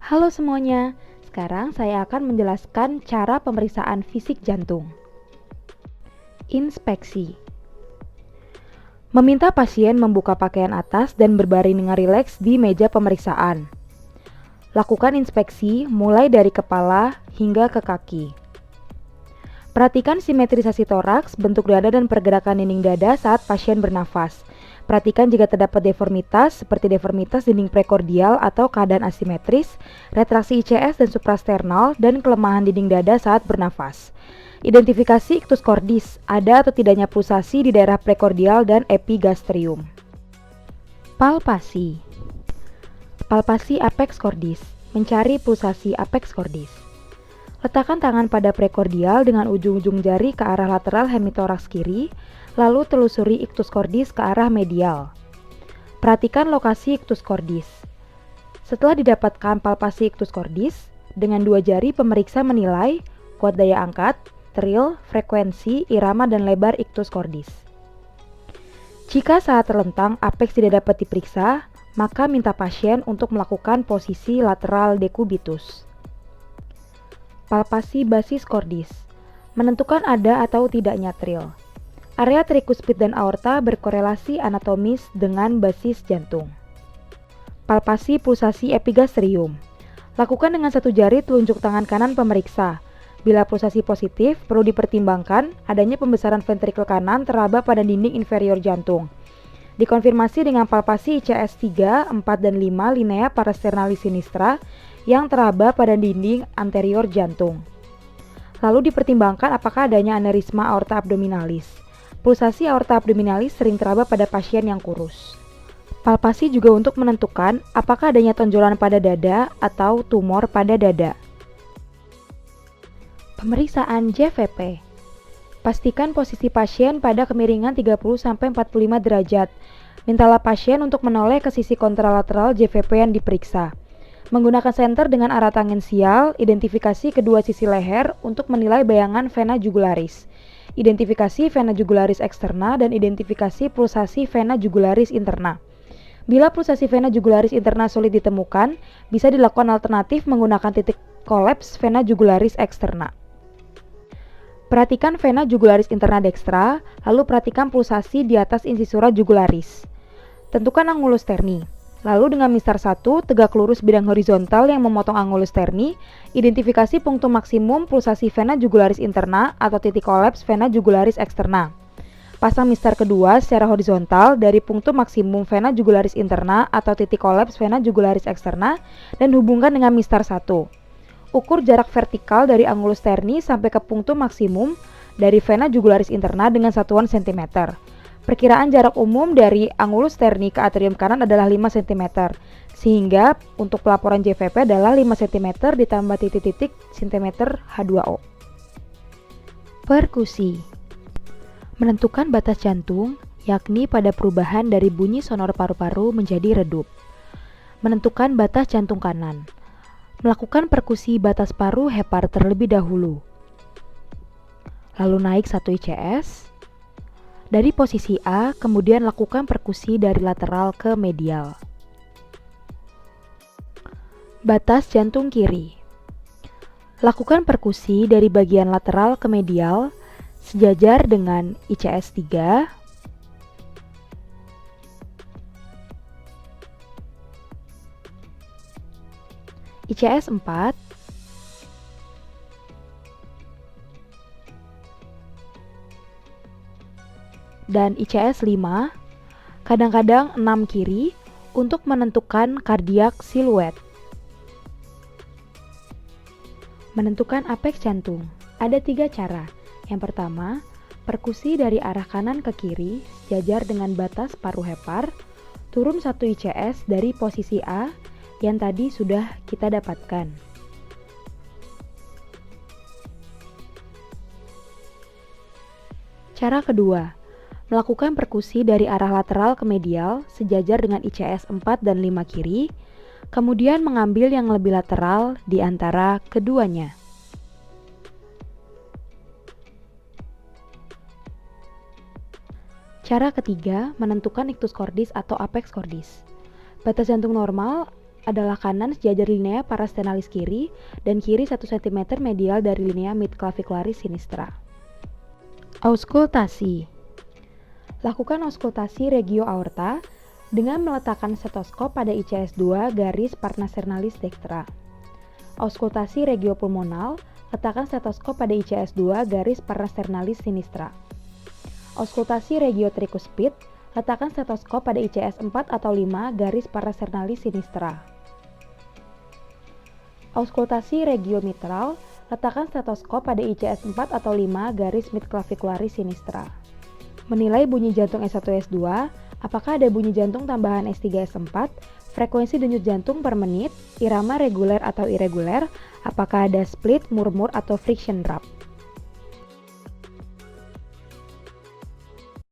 Halo semuanya, sekarang saya akan menjelaskan cara pemeriksaan fisik jantung. Inspeksi. Meminta pasien membuka pakaian atas dan berbaring dengan rileks di meja pemeriksaan. Lakukan inspeksi mulai dari kepala hingga ke kaki. Perhatikan simetrisasi toraks, bentuk dada dan pergerakan dinding dada saat pasien bernafas. Perhatikan jika terdapat deformitas seperti deformitas dinding prekordial atau keadaan asimetris, retraksi ICS dan suprasternal, dan kelemahan dinding dada saat bernafas. Identifikasi ictus cordis, ada atau tidaknya pulsasi di daerah prekordial dan epigastrium. Palpasi. Palpasi apex cordis, mencari pulsasi apex cordis. Letakkan tangan pada prekordial dengan ujung-ujung jari ke arah lateral hemitoraks kiri, lalu telusuri ictus cordis ke arah medial. Perhatikan lokasi ictus cordis. Setelah didapatkan palpasi ictus cordis, dengan dua jari pemeriksa menilai kuat daya angkat, trill, frekuensi, irama, dan lebar ictus cordis. Jika saat terlentang apex tidak dapat diperiksa, maka minta pasien untuk melakukan posisi lateral decubitus. Palpasi basis cordis, menentukan ada atau tidaknya trill. Area trikuspid dan aorta berkorelasi anatomis dengan basis jantung. Palpasi pulsasi epigastrium, lakukan dengan satu jari telunjuk tangan kanan pemeriksa. Bila pulsasi positif, perlu dipertimbangkan adanya pembesaran ventrikel kanan teraba pada dinding inferior jantung. Dikonfirmasi dengan palpasi ICS 3, 4, dan 5 linea parasternalis sinistra yang teraba pada dinding anterior jantung. Lalu dipertimbangkan apakah adanya aneurisma aorta abdominalis. Pulsasi aorta abdominalis sering teraba pada pasien yang kurus. Palpasi juga untuk menentukan apakah adanya tonjolan pada dada atau tumor pada dada. Pemeriksaan JVP. Pastikan posisi pasien pada kemiringan 30-45 derajat. Mintalah pasien untuk menoleh ke sisi kontralateral JVP yang diperiksa. Menggunakan senter dengan arah tangensial, identifikasi kedua sisi leher untuk menilai bayangan vena jugularis. Identifikasi vena jugularis eksterna dan identifikasi pulsasi vena jugularis interna. Bila pulsasi vena jugularis interna sulit ditemukan, bisa dilakukan alternatif menggunakan titik kolaps vena jugularis eksterna. Perhatikan vena jugularis interna dekstra, lalu perhatikan pulsasi di atas insisura jugularis. Tentukan angulus sterni. Lalu dengan mistar 1, tegak lurus bidang horizontal yang memotong angulus sterni, identifikasi punktum maksimum pulsasi vena jugularis interna atau titik kolaps vena jugularis eksterna. Pasang mistar kedua secara horizontal dari punktum maksimum vena jugularis interna atau titik kolaps vena jugularis eksterna dan hubungkan dengan mistar 1. Ukur jarak vertikal dari angulus sterni sampai ke punktum maksimum dari vena jugularis interna dengan satuan cm. Perkiraan jarak umum dari angulus sterni ke atrium kanan adalah 5 cm, sehingga untuk pelaporan JVP adalah 5 cm ditambah titik-titik cm H2O. Perkusi. Menentukan batas jantung, yakni pada perubahan dari bunyi sonor paru-paru menjadi redup. Menentukan batas jantung kanan. Melakukan perkusi batas paru hepar terlebih dahulu. Lalu naik 1 ICS. Dari posisi A, kemudian lakukan perkusi dari lateral ke medial. Batas jantung kiri. Lakukan perkusi dari bagian lateral ke medial sejajar dengan ICS 3, ICS 4, dan ICS 5, kadang-kadang 6 kiri untuk menentukan kardiak siluet. Menentukan apeks jantung. Ada 3 cara. Yang pertama, perkusi dari arah kanan ke kiri sejajar dengan batas paru hepar, turun 1 ICS dari posisi A yang tadi sudah kita dapatkan. Cara kedua, melakukan perkusi dari arah lateral ke medial sejajar dengan ICS 4 dan 5 kiri, kemudian mengambil yang lebih lateral di antara keduanya. Cara ketiga, menentukan ictus cordis atau apex cordis. Batas jantung normal adalah kanan sejajar linea parasternalis kiri dan kiri 1 cm medial dari linea midclavicularis sinistra. Auskultasi. Lakukan auskultasi regio aorta dengan meletakkan stetoskop pada ICS2 garis parnasternalis dextra. Auskultasi regio pulmonal, letakkan stetoskop pada ICS2 garis parnasternalis sinistra. Auskultasi regio tricuspid, letakkan stetoskop pada ICS4 atau 5 garis parnasternalis sinistra. Auskultasi regio mitral, letakkan stetoskop pada ICS4 atau 5 garis midclavicularis sinistra. Menilai bunyi jantung S1 S2, apakah ada bunyi jantung tambahan S3 S4, frekuensi denyut jantung per menit, irama reguler atau irreguler, apakah ada split, murmur, atau friction drop.